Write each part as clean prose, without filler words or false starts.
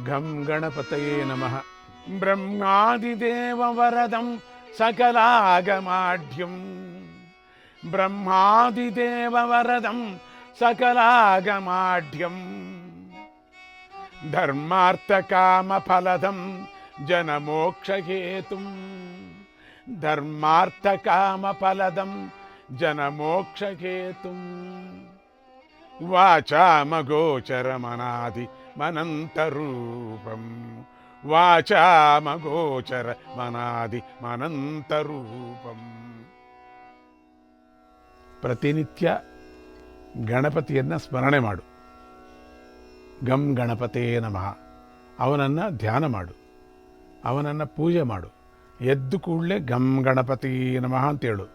ಗಂ ಗಣಪತಯೇ ನಮಃ. ಬ್ರಹ್ಮಾದಿದೇವವರದಂ ಸಕಲಾಗಮಾಢ್ಯಂ, ಬ್ರಹ್ಮಾದಿದೇವವರದಂ ಸಕಲಾಗಮಾಢ್ಯಂ, ಧರ್ಮಾರ್ಥಕಾಮಫಲದಂ ಜನಮೋಕ್ಷಹೇತುಂ, ಧರ್ಮಾರ್ಥಕಾಮಫಲದಂ ಜನಮೋಕ್ಷಹೇತುಂ, ವಾಚಾಮಗೋಚರಮನಾದಿ ಮನಂತರೂಪಂ, ವಾಚಾಮಗೋಚರ ಮನಾದಿ ಮನಂತರೂಪಂ. ಪ್ರತಿನಿತ್ಯ ಗಣಪತಿಯನ್ನು ಸ್ಮರಣೆ ಮಾಡು. ಗಂ ಗಣಪತೇ ನಮಃ. ಅವನನ್ನು ಧ್ಯಾನ ಮಾಡು, ಅವನನ್ನು ಪೂಜೆ ಮಾಡು. ಎದ್ದು ಕೂಡಲೇ ಗಂ ಗಣಪತಿ ನಮಃ ಅಂತೇಳು.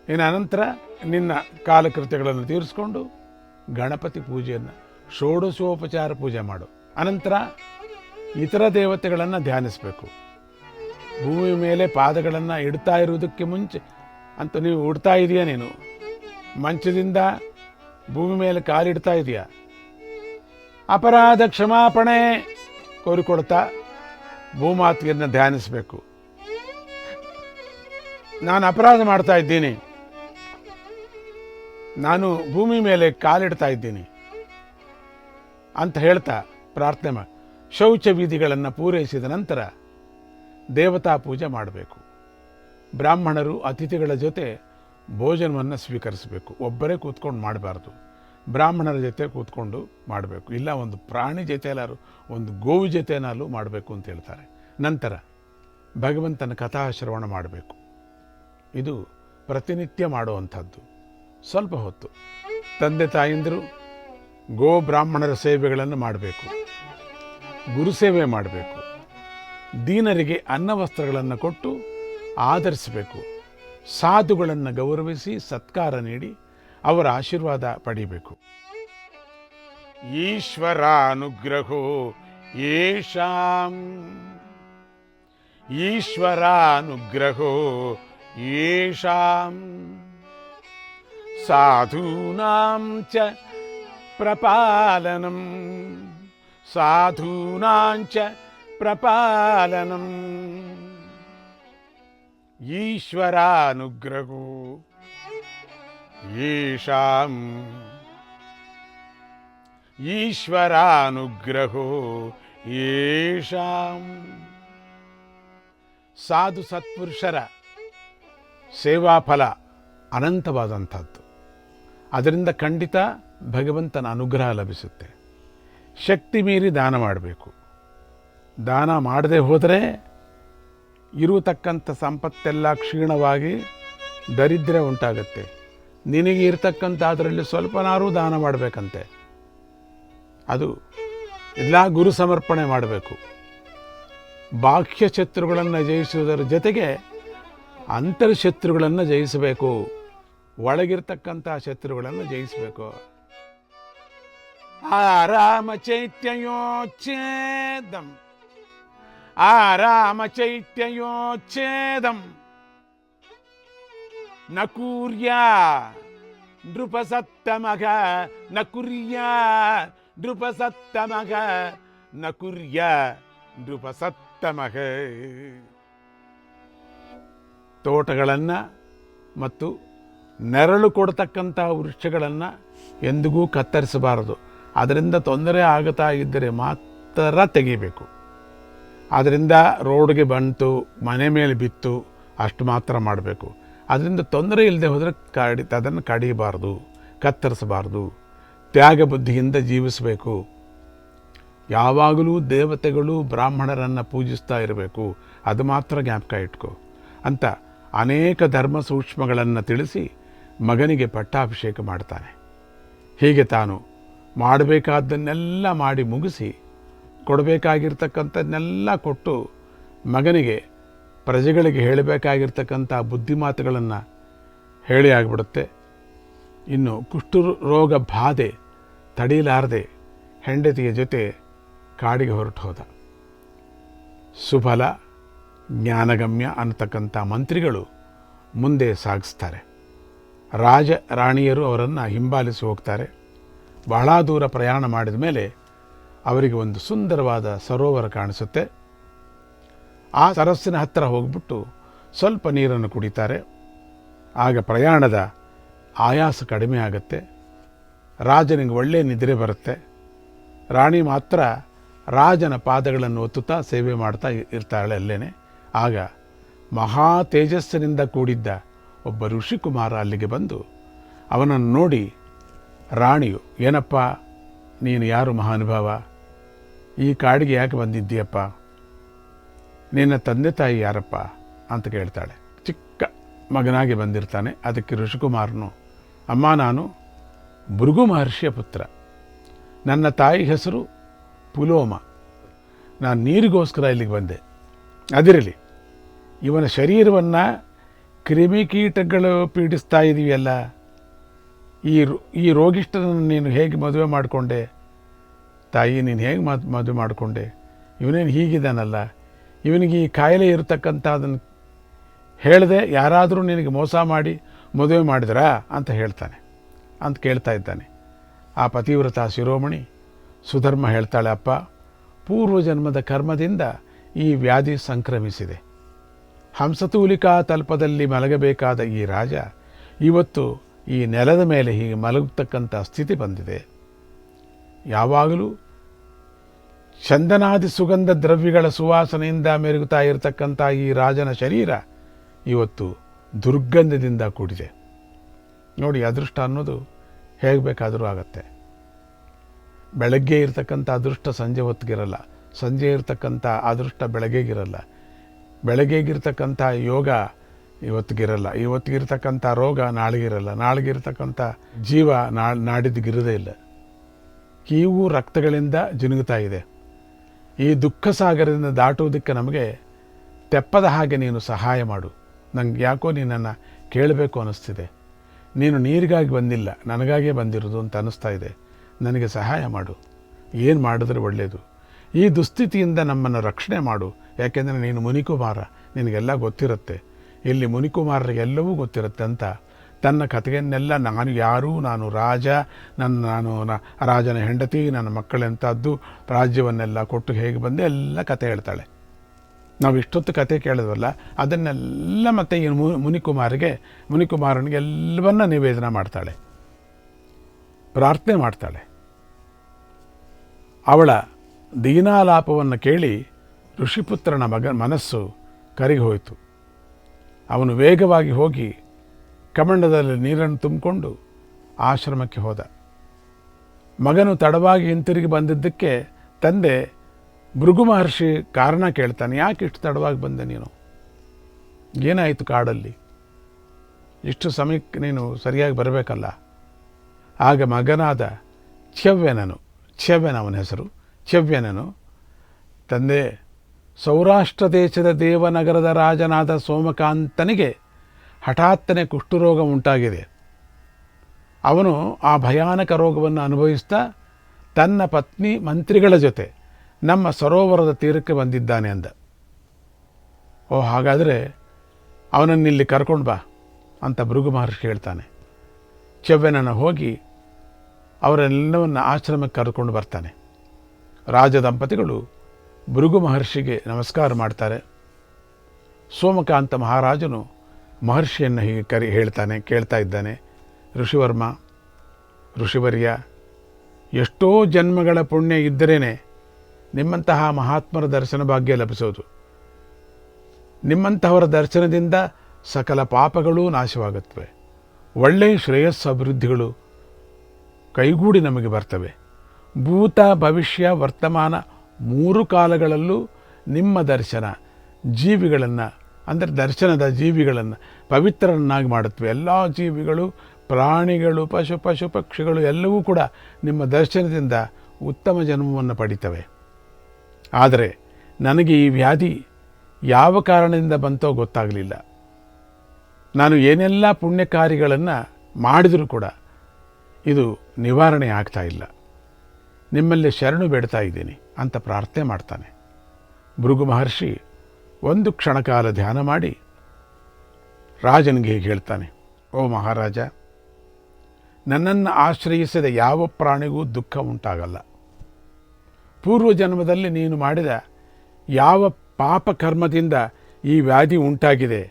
ಇನ್ನು ಅನಂತರ ನಿನ್ನ ಕಾಲಕೃತ್ಯಗಳನ್ನು ತೀರಿಸ್ಕೊಂಡು ಗಣಪತಿ ಪೂಜೆಯನ್ನು ಷೋಡಶೋಪಚಾರ ಪೂಜೆ ಮಾಡು. ಅನಂತರ ಇತರ ದೇವತೆಗಳನ್ನು ಧ್ಯಾನಿಸಬೇಕು. ಭೂಮಿ ಮೇಲೆ ಪಾದಗಳನ್ನು ಇಡ್ತಾ ಇರುವುದಕ್ಕೆ ಮುಂಚೆ ಅಂತ ನೀವು ಉಡ್ತಾ ಇದೆಯಾ, ನೀನು ಮಂಚದಿಂದ ಭೂಮಿ ಮೇಲೆ ಕಾಲಿಡ್ತಾ ಇದೆಯಾ, ಅಪರಾಧ ಕ್ಷಮಾಪಣೆ ಕೋರಿಕೊಡ್ತಾ ಭೂಮಾತೆಯನ್ನು ಧ್ಯಾನಿಸಬೇಕು. ನಾನು ಅಪರಾಧ ಮಾಡ್ತಾ ಇದ್ದೀನಿ, ನಾನು ಭೂಮಿ ಮೇಲೆ ಕಾಲಿಡ್ತಾ ಇದ್ದೀನಿ ಅಂತ ಹೇಳ್ತಾ ಪ್ರಾರ್ಥನೆ ಮಾಡಿ ಶೌಚ ವಿಧಿಗಳನ್ನು ಪೂರೈಸಿದ ನಂತರ ದೇವತಾ ಪೂಜೆ ಮಾಡಬೇಕು. ಬ್ರಾಹ್ಮಣರು ಅತಿಥಿಗಳ ಜೊತೆ ಭೋಜನವನ್ನು ಸ್ವೀಕರಿಸಬೇಕು. ಒಬ್ಬರೇ ಕೂತ್ಕೊಂಡು ಮಾಡಬಾರ್ದು, ಬ್ರಾಹ್ಮಣರ ಜೊತೆ ಕೂತ್ಕೊಂಡು ಮಾಡಬೇಕು. ಇಲ್ಲ ಒಂದು ಪ್ರಾಣಿ ಜೊತೆಯಲ್ಲಾರು, ಒಂದು ಗೋವು ಜೊತೆನಾಲು ಮಾಡಬೇಕು ಅಂತ ಹೇಳ್ತಾರೆ. ನಂತರ ಭಗವಂತನ ಕಥಾಶ್ರವಣ ಮಾಡಬೇಕು. ಇದು ಪ್ರತಿನಿತ್ಯ ಮಾಡುವಂಥದ್ದು. ಸ್ವಲ್ಪ ಹೊತ್ತು ತಂದೆ ತಾಯಂದಿರು ಗೋ ಬ್ರಾಹ್ಮಣರ ಸೇವೆಗಳನ್ನು ಮಾಡಬೇಕು, ಗುರುಸೇವೆ ಮಾಡಬೇಕು. ದೀನರಿಗೆ ಅನ್ನವಸ್ತ್ರಗಳನ್ನು ಕೊಟ್ಟು ಆಧರಿಸಬೇಕು. ಸಾಧುಗಳನ್ನು ಗೌರವಿಸಿ ಸತ್ಕಾರ ನೀಡಿ ಅವರ ಆಶೀರ್ವಾದ ಪಡೆಯಬೇಕು. ಈಶ್ವರಾನುಗ್ರಹೋ ಯೇಷಾಂ, ಈಶ್ವರಾನುಗ್ರಹೋ ಯೇಷಾಂ, ಸಾಧೂನಾಂ ಚ ಪ್ರಪಾಲನಂ, ಸಾಧೂನಾಂ ಚ ಪ್ರಪಾಲನಂ, ಈಶ್ವರಾನುಗ್ರಹೋ ಯೇಷಾಂ, ಈಶ್ವರಾನುಗ್ರಹೋ ಯೇಷಾಂ. ಸಾಧು ಸತ್ಪುರುಷರ ಸೇವಾಫಲ ಅನಂತವಾದಂಥದ್ದು. ಅದರಿಂದ ಖಂಡಿತ ಭಗವಂತನ ಅನುಗ್ರಹ ಲಭಿಸುತ್ತೆ. ಶಕ್ತಿ ಮೀರಿ ದಾನ ಮಾಡಬೇಕು. ದಾನ ಮಾಡದೆ ಹೋದರೆ ಇರತಕ್ಕಂಥ ಸಂಪತ್ತೆಲ್ಲ ಕ್ಷೀಣವಾಗಿ ದರಿದ್ರ ಉಂಟಾಗತ್ತೆ. ನಿನಗೆ ಇರತಕ್ಕಂಥ ಅದರಲ್ಲಿ ಸ್ವಲ್ಪನಾರೂ ದಾನ ಮಾಡಬೇಕಂತೆ. ಅದು ಎಲ್ಲ ಗುರು ಸಮರ್ಪಣೆ ಮಾಡಬೇಕು. ಬಾಹ್ಯ ಶತ್ರುಗಳನ್ನು ಜಯಿಸುವುದರ ಜೊತೆಗೆ ಅಂತರ್ಶತ್ರುಗಳನ್ನು ಜಯಿಸಬೇಕು. ಒಳಗಿರ್ತಕ್ಕಂಥ ಶತ್ರುಗಳನ್ನು ಜಯಿಸಬೇಕು. ಆರಾಮ ಚೈತ್ಯಯೋಚ್ಛೇದಂ, ಆರಾಮ ಚೈತ್ಯಯೋಚ್ಛೇದಂ ನ ಕುರ್ಯಾ ನೃಪಸತ್ತಮಗ, ನ ಕುರ್ಯಾ ನೃಪಸತ್ತಮಗ, ನ ಕುರ್ಯಾ ನೃಪಸತ್ತಮಗ. ತೋಟಗಳನ್ನು ಮತ್ತು ನೆರಳು ಕೊಡ್ತಕ್ಕಂಥ ವೃಕ್ಷಗಳನ್ನು ಎಂದಿಗೂ ಕತ್ತರಿಸಬಾರದು. ಅದರಿಂದ ತೊಂದರೆ ಆಗುತ್ತಾ ಇದ್ದರೆ ಮಾತ್ರ ತೆಗಿಬೇಕು. ಅದರಿಂದ ರೋಡ್ಗೆ ಬಂತು, ಮನೆ ಮೇಲೆ ಬಿತ್ತು, ಅಷ್ಟು ಮಾತ್ರ ಮಾಡಬೇಕು. ಅದರಿಂದ ತೊಂದರೆ ಇಲ್ಲದೆ ಹೋದರೆ ಅದನ್ನು ಕಡಿಯಬಾರ್ದು, ಕತ್ತರಿಸಬಾರ್ದು. ತ್ಯಾಗ ಬುದ್ಧಿಯಿಂದ ಜೀವಿಸಬೇಕು. ಯಾವಾಗಲೂ ದೇವತೆಗಳು ಬ್ರಾಹ್ಮಣರನ್ನು ಪೂಜಿಸ್ತಾ ಇರಬೇಕು. ಅದು ಮಾತ್ರ ಜ್ಞಾಪಕ ಇಟ್ಕೋ ಅಂತ ಅನೇಕ ಧರ್ಮ ಸೂಕ್ಷ್ಮಗಳನ್ನು ತಿಳಿಸಿ ಮಗನಿಗೆ ಪಟ್ಟಾಭಿಷೇಕ ಮಾಡ್ತಾನೆ. ಹೀಗೆ ತಾನು ಮಾಡಬೇಕಾದ್ದನ್ನೆಲ್ಲ ಮಾಡಿ ಮುಗಿಸಿ ಕೊಡಬೇಕಾಗಿರ್ತಕ್ಕಂಥದ್ದನ್ನೆಲ್ಲ ಕೊಟ್ಟು ಮಗನಿಗೆ ಪ್ರಜೆಗಳಿಗೆ ಹೇಳಬೇಕಾಗಿರ್ತಕ್ಕಂಥ ಬುದ್ಧಿಮಾತುಗಳನ್ನು ಹೇಳಿ ಆಗಿಬಿಡುತ್ತೆ. ಇನ್ನು ಕುಷ್ಠರೋಗ ಬಾಧೆ ತಡೀಲಾರದೆ ಹೆಂಡತಿಯ ಜೊತೆ ಕಾಡಿಗೆ ಹೊರಟು ಹೋದ. ಸುಫಲ ಜ್ಞಾನಗಮ್ಯ ಅನ್ನತಕ್ಕಂಥ ಮಂತ್ರಿಗಳು ಮುಂದೆ ಸಾಗಿಸ್ತಾರೆ. ರಾಜ ರಾಣಿಯರು ಅವರನ್ನು ಹಿಂಬಾಲಿಸಿ ಹೋಗ್ತಾರೆ. ಬಹಳ ದೂರ ಪ್ರಯಾಣ ಮಾಡಿದ ಮೇಲೆ ಅವರಿಗೆ ಒಂದು ಸುಂದರವಾದ ಸರೋವರ ಕಾಣಿಸುತ್ತೆ. ಆ ಸರಸ್ಸಿನ ಹತ್ತಿರ ಹೋಗ್ಬಿಟ್ಟು ಸ್ವಲ್ಪ ನೀರನ್ನು ಕುಡಿತಾರೆ. ಆಗ ಪ್ರಯಾಣದ ಆಯಾಸ ಕಡಿಮೆ ಆಗುತ್ತೆ. ರಾಜನಿಗೆ ಒಳ್ಳೆಯ ನಿದ್ರೆ ಬರುತ್ತೆ. ರಾಣಿ ಮಾತ್ರ ರಾಜನ ಪಾದಗಳನ್ನು ಒತ್ತುತ್ತಾ ಸೇವೆ ಮಾಡ್ತಾ ಇರ್ತಾಳೆ ಅಲ್ಲೇನೆ. ಆಗ ಮಹಾ ತೇಜಸ್ಸಿನಿಂದ ಕೂಡಿದ್ದ ಒಬ್ಬ ಋಷಿಕುಮಾರ ಅಲ್ಲಿಗೆ ಬಂದು ಅವನನ್ನು ನೋಡಿ ರಾಣಿಯು, ಏನಪ್ಪ ನೀನು ಯಾರು ಮಹಾನುಭಾವ, ಈ ಕಾಡಿಗೆ ಯಾಕೆ ಬಂದಿದ್ದೀಯಪ್ಪ, ನಿನ್ನ ತಂದೆ ತಾಯಿ ಯಾರಪ್ಪ ಅಂತ ಕೇಳ್ತಾಳೆ. ಚಿಕ್ಕ ಮಗನಾಗಿ ಬಂದಿರ್ತಾನೆ. ಅದಕ್ಕೆ ಋಷಿಕುಮಾರನು, ಅಮ್ಮ ನಾನು ಭೃಗು ಮಹರ್ಷಿಯ ಪುತ್ರ, ನನ್ನ ತಾಯಿ ಹೆಸರು ಪುಲೋಮ, ನಾನು ನೀರಿಗೋಸ್ಕರ ಇಲ್ಲಿಗೆ ಬಂದೆ. ಅದಿರಲಿ, ಇವನ ಶರೀರವನ್ನು ಕ್ರಿಮಿಕೀಟಗಳು ಪೀಡಿಸ್ತಾ ಇದೆಯಲ್ಲ, ಈ ರೋಗಿಷ್ಠನನ್ನು ನೀನು ಹೇಗೆ ಮದುವೆ ಮಾಡಿಕೊಂಡೆ ತಾಯಿ, ನೀನು ಹೇಗೆ ಮದುವೆ ಮಾಡಿಕೊಂಡೆ, ಇವನೇನು ಹೀಗಿದ್ದಾನಲ್ಲ, ಇವನಿಗೆ ಈ ಕಾಯಿಲೆ ಇರತಕ್ಕಂಥ ಅದನ್ನು ಹೇಳದೆ ಯಾರಾದರೂ ನಿನಗೆ ಮೋಸ ಮಾಡಿ ಮದುವೆ ಮಾಡಿದ್ರಾ ಅಂತ ಕೇಳ್ತಾ ಇದ್ದಾನೆ. ಆ ಪತಿವ್ರತ ಶಿರೋಮಣಿ ಸುಧರ್ಮ ಹೇಳ್ತಾಳೆ, ಅಪ್ಪ ಪೂರ್ವಜನ್ಮದ ಕರ್ಮದಿಂದ ಈ ವ್ಯಾಧಿ ಸಂಕ್ರಮಿಸಿದೆ. ಹಂಸತೂಲಿಕಾ ತಲ್ಪದಲ್ಲಿ ಮಲಗಬೇಕಾದ ಈ ರಾಜ ಇವತ್ತು ಈ ನೆಲದ ಮೇಲೆ ಹೀಗೆ ಮಲಗತಕ್ಕಂಥ ಸ್ಥಿತಿ ಬಂದಿದೆ. ಯಾವಾಗಲೂ ಚಂದನಾದಿ ಸುಗಂಧ ದ್ರವ್ಯಗಳ ಸುವಾಸನೆಯಿಂದ ಮೆರುಗುತ್ತಾ ಇರತಕ್ಕಂಥ ಈ ರಾಜನ ಶರೀರ ಇವತ್ತು ದುರ್ಗಂಧದಿಂದ ಕೂಡಿದೆ. ನೋಡಿ, ಅದೃಷ್ಟ ಅನ್ನೋದು ಹೇಗೆ ಬೇಕಾದರೂ ಆಗತ್ತೆ. ಬೆಳಗ್ಗೆ ಇರತಕ್ಕಂಥ ಅದೃಷ್ಟ ಸಂಜೆ ಹೊತ್ತಿಗಿರಲ್ಲ, ಸಂಜೆ ಇರತಕ್ಕಂಥ ಅದೃಷ್ಟ ಬೆಳಗ್ಗೆಗಿರಲ್ಲ, ಬೆಳಗ್ಗೆಗಿರ್ತಕ್ಕಂಥ ಯೋಗ ಇವತ್ತಿಗಿರಲ್ಲ, ಇವತ್ತಿಗಿರ್ತಕ್ಕಂಥ ರೋಗ ನಾಳೆಗಿರಲ್ಲ, ನಾಳೆಗಿರ್ತಕ್ಕಂಥ ಜೀವ ನಾಡಿದ್ದಿಗಿರೋದೇ ಇಲ್ಲ. ಕೀವು ರಕ್ತಗಳಿಂದ ಜಿನುಗುತ್ತಾ ಇದೆ. ಈ ದುಃಖ ಸಾಗರದಿಂದ ದಾಟುವುದಕ್ಕೆ ನಮಗೆ ತೆಪ್ಪದ ಹಾಗೆ ನೀನು ಸಹಾಯ ಮಾಡು. ನಂಗೆ ಯಾಕೋ ನೀನನ್ನು ಕೇಳಬೇಕು ಅನ್ನಿಸ್ತಿದೆ. ನೀನು ನೀರಿಗಾಗಿ ಬಂದಿಲ್ಲ, ನನಗಾಗೇ ಬಂದಿರೋದು ಅಂತ ಅನ್ನಿಸ್ತಾ ಇದೆ. ನನಗೆ ಸಹಾಯ ಮಾಡು. ಏನು ಮಾಡಿದ್ರೆ ಒಳ್ಳೆಯದು? ಈ ದುಸ್ಥಿತಿಯಿಂದ ನಮ್ಮನ್ನು ರಕ್ಷಣೆ ಮಾಡು. ಯಾಕೆಂದರೆ ನೀನು ಮುನಿಕುಮಾರ, ನಿನಗೆಲ್ಲ ಗೊತ್ತಿರುತ್ತೆ. ಇಲ್ಲಿ ಮುನಿಕುಮಾರರಿಗೆ ಎಲ್ಲವೂ ಗೊತ್ತಿರುತ್ತೆ ಅಂತ ತನ್ನ ಕಥೆಯನ್ನೆಲ್ಲ, ನಾನು ಯಾರು, ನಾನು ರಾಜ, ನಾನು ರಾಜನ ಹೆಂಡತಿ, ನನ್ನ ಮಕ್ಕಳೆಂಥದ್ದು, ರಾಜ್ಯವನ್ನೆಲ್ಲ ಕೊಟ್ಟು ಹೇಗೆ ಬಂದೆ ಎಲ್ಲ ಕತೆ ಹೇಳ್ತಾಳೆ. ನಾವು ಇಷ್ಟೊತ್ತು ಕತೆ ಕೇಳಿದ್ವಲ್ಲ, ಅದನ್ನೆಲ್ಲ ಮತ್ತೆ ಈ ಮುನಿಕುಮಾರನಿಗೆ ಎಲ್ಲವನ್ನ ನಿವೇದನ ಮಾಡ್ತಾಳೆ, ಪ್ರಾರ್ಥನೆ ಮಾಡ್ತಾಳೆ. ಅವಳ ದೀನಾಲಾಪವನ್ನು ಕೇಳಿ ಋಷಿಪುತ್ರನ ಮನಸ್ಸು ಕರಗಿ ಹೋಯಿತು. ಅವನು ವೇಗವಾಗಿ ಹೋಗಿ ಕಮಂಡದಲ್ಲಿ ನೀರನ್ನು ತುಂಬಿಕೊಂಡು ಆಶ್ರಮಕ್ಕೆ ಹೋದ. ಮಗನು ತಡವಾಗಿ ಹಿಂತಿರುಗಿ ಬಂದಿದ್ದಕ್ಕೆ ತಂದೆ ಭೃಗು ಮಹರ್ಷಿ ಕಾರಣ ಕೇಳ್ತಾನೆ. ಯಾಕೆ ಇಷ್ಟು ತಡವಾಗಿ ಬಂದೆ ನೀನು? ಏನಾಯಿತು ಕಾಡಲ್ಲಿ? ಇಷ್ಟು ಸಮಯಕ್ಕೆ ನೀನು ಸರಿಯಾಗಿ ಬರಬೇಕಲ್ಲ. ಆಗ ಮಗನಾದ ಚ್ಯವ್ಯನ ಅವನ ಹೆಸರು, ಚ್ಯವ್ಯನನು, ತಂದೆ ಸೌರಾಷ್ಟ್ರ ದೇಶದ ದೇವನಗರದ ರಾಜನಾದ ಸೋಮಕಾಂತನಿಗೆ ಹಠಾತ್ತನೆ ಕುಷ್ಠರೋಗ ಉಂಟಾಗಿದೆ. ಅವನು ಆ ಭಯಾನಕ ರೋಗವನ್ನು ಅನುಭವಿಸ್ತಾ ತನ್ನ ಪತ್ನಿ ಮಂತ್ರಿಗಳ ಜೊತೆ ನಮ್ಮ ಸರೋವರದ ತೀರಕ್ಕೆ ಬಂದಿದ್ದಾನೆ ಅಂದ. ಓ, ಹಾಗಾದರೆ ಅವನನ್ನಿಲ್ಲಿ ಕರ್ಕೊಂಡು ಬಾ ಅಂತ ಭೃಗು ಮಹರ್ಷಿ ಹೇಳ್ತಾನೆ. ಚ್ಯವ್ಯನನ್ನು ಹೋಗಿ ಅವರೆಲ್ಲವನ್ನು ಆಶ್ರಮಕ್ಕೆ ಕರ್ಕೊಂಡು ಬರ್ತಾನೆ. ರಾಜ ದಂಪತಿಗಳು ಭೃಗು ಮಹರ್ಷಿಗೆ ನಮಸ್ಕಾರ ಮಾಡ್ತಾರೆ. ಸೋಮಕಾಂತ ಮಹಾರಾಜನು ಮಹರ್ಷಿಯನ್ನು ಹೀಗೆ ಕೇಳ್ತಾ ಇದ್ದಾನೆ. ಋಷಿವರ್ಯ, ಎಷ್ಟೋ ಜನ್ಮಗಳ ಪುಣ್ಯ ಇದ್ದರೇ ನಿಮ್ಮಂತಹ ಮಹಾತ್ಮರ ದರ್ಶನ ಭಾಗ್ಯ ಲಭಿಸೋದು. ನಿಮ್ಮಂತಹವರ ದರ್ಶನದಿಂದ ಸಕಲ ಪಾಪಗಳೂ ನಾಶವಾಗುತ್ತವೆ. ಒಳ್ಳೆಯ ಶ್ರೇಯಸ್ಸು ಅಭಿವೃದ್ಧಿಗಳು ಕೈಗೂಡಿ ನಮಗೆ ಬರ್ತವೆ. ಭೂತ ಭವಿಷ್ಯ ವರ್ತಮಾನ 3 ಕಾಲಗಳಲ್ಲೂ ನಿಮ್ಮ ದರ್ಶನ ಜೀವಿಗಳನ್ನು, ಅಂದರೆ ದರ್ಶನದ ಜೀವಿಗಳನ್ನು ಪವಿತ್ರರನ್ನಾಗಿ ಮಾಡುತ್ತವೆ. ಎಲ್ಲ ಜೀವಿಗಳು, ಪ್ರಾಣಿಗಳು, ಪಶು ಪಕ್ಷಿಗಳು ಎಲ್ಲವೂ ಕೂಡ ನಿಮ್ಮ ದರ್ಶನದಿಂದ ಉತ್ತಮ ಜನ್ಮವನ್ನು ಪಡಿತವೆ. ಆದರೆ ನನಗೆ ಈ ವ್ಯಾಧಿ ಯಾವ ಕಾರಣದಿಂದ ಬಂತೋ ಗೊತ್ತಾಗಲಿಲ್ಲ. ನಾನು ಏನೆಲ್ಲ ಪುಣ್ಯ ಕಾರ್ಯಗಳನ್ನು ಮಾಡಿದರೂ ಕೂಡ ಇದು ನಿವಾರಣೆ ಆಗ್ತಾ ಇಲ್ಲ. ನಿಮ್ಮಲ್ಲಿ ಶರಣು ಬೇಡ್ತಾ ಇದ್ದೀನಿ ಅಂತ ಪ್ರಾರ್ಥನೆ ಮಾಡ್ತಾನೆ. ಭೃಗು ಮಹರ್ಷಿ ಒಂದು ಕ್ಷಣಕಾಲ ಧ್ಯಾನ ಮಾಡಿ ರಾಜನಿಗೆ ಹೀಗೆ ಹೇಳ್ತಾನೆ. ಓ ಮಹಾರಾಜ, ನನ್ನನ್ನು ಆಶ್ರಯಿಸಿದ ಯಾವ ಪ್ರಾಣಿಗೂ ದುಃಖ ಉಂಟಾಗಲ್ಲ. ಪೂರ್ವ ಜನ್ಮದಲ್ಲಿ ನೀನು ಮಾಡಿದ ಯಾವ ಪಾಪ ಕರ್ಮದಿಂದ ಈ ವ್ಯಾಧಿ ಉಂಟಾಗಿದೆ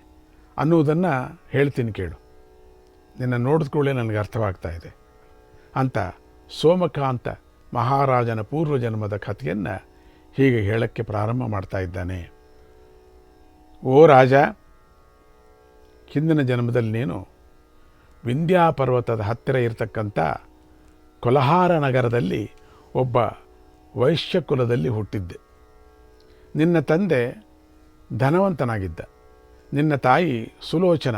ಅನ್ನುವುದನ್ನು ಹೇಳ್ತೀನಿ ಕೇಳು. ನಿನ್ನ ನೋಡಿದ ಕೂಡಲೇ ನನಗೆ ಅರ್ಥವಾಗ್ತಾ ಇದೆ ಅಂತ ಸೋಮಕಾಂತ ಮಹಾರಾಜನ ಪೂರ್ವ ಜನ್ಮದ ಕಥೆಯನ್ನು ಹೀಗೆ ಹೇಳಕ್ಕೆ ಪ್ರಾರಂಭ ಮಾಡ್ತಾ ಇದ್ದಾನೆ. ಓ ರಾಜ, ಹಿಂದಿನ ಜನ್ಮದಲ್ಲಿ ನೀನು ವಿಂಧ್ಯ ಪರ್ವತದ ಹತ್ತಿರ ಇರತಕ್ಕಂಥ ಕೊಲಹಾರ ನಗರದಲ್ಲಿ ಒಬ್ಬ ವೈಶ್ಯ ಕುಲದಲ್ಲಿ ಹುಟ್ಟಿದ್ದೆ. ನಿನ್ನ ತಂದೆ ಧನವಂತನಾಗಿದ್ದ. ನಿನ್ನ ತಾಯಿ ಸುಲೋಚನ.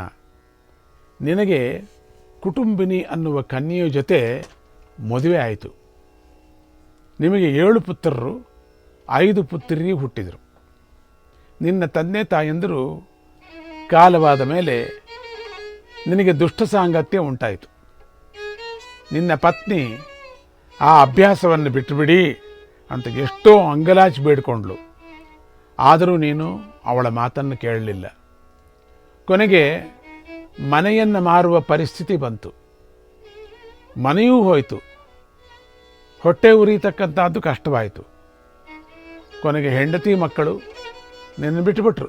ನಿನಗೆ ಕುಟುಂಬಿನಿ ಅನ್ನುವ ಕನ್ಯೆಯ ಜೊತೆ ಮದುವೆ ಆಯಿತು. ನಿಮಗೆ 7 ಪುತ್ರರು 5 ಪುತ್ರಿಯರು ಹುಟ್ಟಿದರು. ನಿನ್ನ ತಂದೆ ತಾಯಂದಿರು ಕಾಲವಾದ ಮೇಲೆ ನಿನಗೆ ದುಷ್ಟ ಸಾಂಗತ್ಯ ಉಂಟಾಯಿತು. ನಿನ್ನ ಪತ್ನಿ ಆ ಅಭ್ಯಾಸವನ್ನು ಬಿಟ್ಟುಬಿಡಿ ಅಂತ ಎಷ್ಟೋ ಅಂಗಲಾಚಿ ಬೇಡಿಕೊಂಡ್ಳು. ಆದರೂ ನೀನು ಅವಳ ಮಾತನ್ನು ಕೇಳಲಿಲ್ಲ. ಕೊನೆಗೆ ಮನೆಯನ್ನು ಮಾರುವ ಪರಿಸ್ಥಿತಿ ಬಂತು. ಮನೆಯೂ ಹೋಯಿತು. ಹೊಟ್ಟೆ ಉರಿತಕ್ಕಂಥದ್ದು ಕಷ್ಟವಾಯಿತು. ಕೊನೆಗೆ ಹೆಂಡತಿ ಮಕ್ಕಳು ನಿನ್ನ ಬಿಟ್ಟುಬಿಟ್ರು.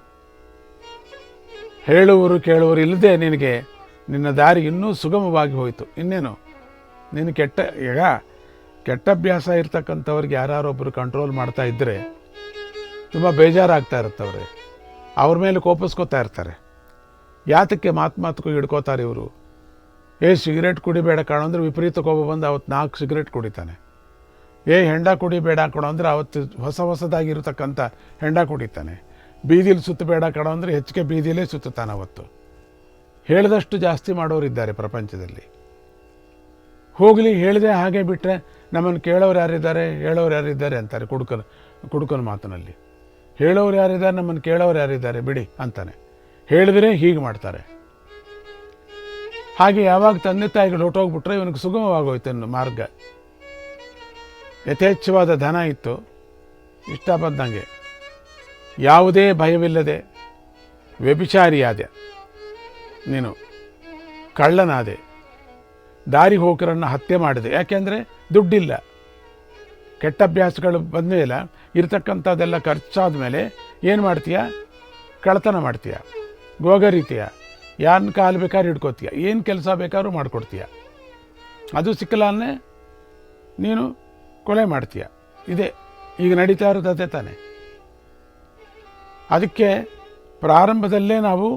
ಹೇಳುವರು ಕೇಳುವರು ಇಲ್ಲದೆ ನಿನಗೆ ನಿನ್ನ ದಾರಿ ಇನ್ನೂ ಸುಗಮವಾಗಿ ಹೋಯಿತು. ಇನ್ನೇನು ನೀನು ಕೆಟ್ಟ ಅಭ್ಯಾಸ ಇರ್ತಕ್ಕಂಥವ್ರಿಗೆ ಯಾರೊಬ್ಬರು ಕಂಟ್ರೋಲ್ ಮಾಡ್ತಾ ಇದ್ದರೆ ತುಂಬ ಬೇಜಾರಾಗ್ತಾ ಇರುತ್ತವ್ರೆ. ಅವ್ರ ಮೇಲೆ ಕೋಪಿಸ್ಕೋತಾ ಇರ್ತಾರೆ. ಯಾತಕ್ಕೆ ಮಾತು ಹಿಡ್ಕೋತಾರೆ ಇವರು. ಸಿಗರೇಟ್ ಕುಡಿಬೇಡ ಕಾಣೋ ಅಂದರೆ ವಿಪರೀತ ಕೋಪ ಬಂದು ಅವತ್ತು 4 ಸಿಗರೇಟ್ ಕುಡಿತಾನೆ. ಹೆಂಡ ಕುಡಿಬೇಡ ಕಣೋ ಅಂದರೆ ಅವತ್ತು ಹೊಸದಾಗಿರ್ತಕ್ಕಂಥ ಹೆಂಡ ಕುಡಿತಾನೆ. ಬೀದಿಲಿ ಸುತ್ತಬೇಡ ಕಣೋ ಅಂದರೆ ಹೆಚ್ಚಿಗೆ ಬೀದಿಲೇ ಸುತ್ತಾನೆ. ಅವತ್ತು ಹೇಳಿದಷ್ಟು ಜಾಸ್ತಿ ಮಾಡೋರಿದ್ದಾರೆ ಪ್ರಪಂಚದಲ್ಲಿ. ಹೋಗಲಿ, ಹೇಳಿದೆ ಹಾಗೆ ಬಿಟ್ಟರೆ ನಮ್ಮನ್ನು ಕೇಳೋರು ಯಾರಿದ್ದಾರೆ, ಹೇಳೋರು ಯಾರಿದ್ದಾರೆ ಅಂತಾರೆ. ಕುಡುಕನ ಮಾತಿನಲ್ಲಿ ಹೇಳೋರು ಯಾರಿದ್ದಾರೆ, ನಮ್ಮನ್ನು ಕೇಳೋರು ಯಾರಿದ್ದಾರೆ ಬಿಡಿ ಅಂತಾನೆ. ಹೇಳಿದರೆ ಹೀಗೆ ಮಾಡ್ತಾರೆ. ಹಾಗೆ ಯಾವಾಗ ತಂದೆ ತಾಯಿಗಳು ಹೊಟ್ಟೋಗ್ಬಿಟ್ರೆ ಇವನಿಗೆ ಸುಗಮವಾಗೋಯ್ತು ಅನ್ನೋ ಮಾರ್ಗ. ಯಥೇಚ್ಛವಾದ ಧನ ಇತ್ತು. ಇಷ್ಟ ಬಂದಂಗೆ ಯಾವುದೇ ಭಯವಿಲ್ಲದೆ ವ್ಯಭಿಚಾರಿಯಾದೆ, ನೀನು ಕಳ್ಳನಾದೆ, ದಾರಿ ಹೋಕರನ್ನು ಹತ್ಯೆ ಮಾಡಿದೆ. ಯಾಕೆಂದರೆ ದುಡ್ಡಿಲ್ಲ. ಕೆಟ್ಟ ಅಭ್ಯಾಸಗಳು ಬಂದಮೇಲೆ ಇರತಕ್ಕಂಥದ್ದೆಲ್ಲ ಖರ್ಚಾದ ಮೇಲೆ ಏನು ಮಾಡ್ತೀಯ? ಕಳ್ಳತನ ಮಾಡ್ತೀಯ, ಗೋಗರೀತೀಯ, ಯಾರನ್ನ ಕಾಲು ಬೇಕಾದ್ರೂ ಹಿಡ್ಕೋತೀಯ, ಏನು ಕೆಲಸ ಬೇಕಾದ್ರೂ ಮಾಡಿಕೊಡ್ತೀಯ. ಅದು ಸಿಕ್ಕಲಾನೆ ನೀನು ಕೊಲೆ ಮಾಡ್ತೀಯ. ಇದೇ ಈಗ ನಡೀತಾ ಇರೋದೇ ತಾನೆ. ಅದಕ್ಕೆ ಪ್ರಾರಂಭದಲ್ಲೇ ನಾವು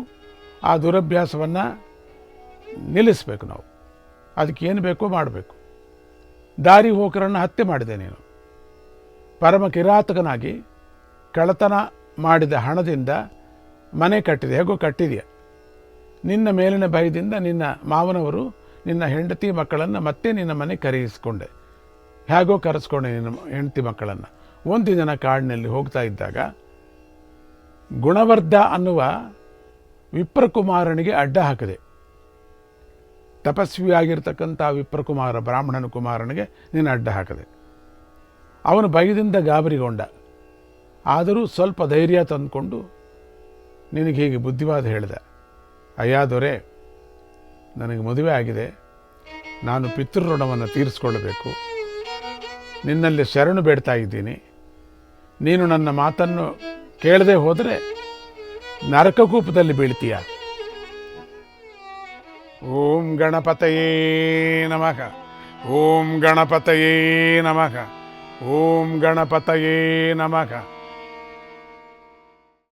ಆ ದುರಭ್ಯಾಸವನ್ನು ನಿಲ್ಲಿಸಬೇಕು. ನಾವು ಅದಕ್ಕೆ ಏನು ಬೇಕೋ ಮಾಡಬೇಕು. ದಾರಿ ಹೋಕರನ್ನು ಹತ್ಯೆ ಮಾಡಿದೆ ನೀನು. ಪರಮ ಕಿರಾತಕನಾಗಿ ಕಳ್ಳತನ ಮಾಡಿದ ಹಣದಿಂದ ಮನೆ ಕಟ್ಟಿದೆ. ಹೇಗೋ ಕಟ್ಟಿದೆಯಾ. ನಿನ್ನ ಮೇಲಿನ ಭಯದಿಂದ ನಿನ್ನ ಮಾವನವರು ನಿನ್ನ ಹೆಂಡತಿ ಮಕ್ಕಳನ್ನು ಮತ್ತೆ ನಿನ್ನ ಮನೆ ಕರೆಯಿಸ್ಕೊಂಡೆ. ಹೇಗೋ ಕರೆಸ್ಕೊಂಡೆ ನಿನ್ನ ಹೆಂಡತಿ ಮಕ್ಕಳನ್ನು. ಒಂದು ದಿನ ಕಾಡಿನಲ್ಲಿ ಹೋಗ್ತಾ ಇದ್ದಾಗ ಗುಣವರ್ಧ ಅನ್ನುವ ವಿಪ್ರಕುಮಾರನಿಗೆ ಅಡ್ಡ ಹಾಕಿದೆ. ತಪಸ್ವಿಯಾಗಿರ್ತಕ್ಕಂಥ ವಿಪ್ರಕುಮಾರ, ಬ್ರಾಹ್ಮಣನ ಕುಮಾರನಿಗೆ ನೀನು ಅಡ್ಡ ಹಾಕಿದೆ. ಅವನು ಭಯದಿಂದ ಗಾಬರಿಗೊಂಡ. ಆದರೂ ಸ್ವಲ್ಪ ಧೈರ್ಯ ತಂದುಕೊಂಡು ನಿನಗೆ ಹೀಗೆ ಬುದ್ಧಿವಾದ ಹೇಳಿದ. ಅಯ್ಯ ದೊರೆ, ನನಗೆ ಮದುವೆ ಆಗಿದೆ. ನಾನು ಪಿತೃಋಣವನ್ನು ತೀರಿಸ್ಕೊಳ್ಬೇಕು. ನಿನ್ನಲ್ಲಿ ಶರಣು ಬೇಡ್ತಾ ಇದ್ದೀನಿ. ನೀನು ನನ್ನ ಮಾತನ್ನು ಕೇಳದೆ ಹೋದರೆ ನರಕಕೂಪದಲ್ಲಿ ಬೀಳ್ತೀಯ. ಓಂ ಗಣಪತಯೇ ನಮಃ. ಓಂ ಗಣಪತಯೇ ನಮಃ. ಓಂ ಗಣಪತಯೇ ನಮಃ.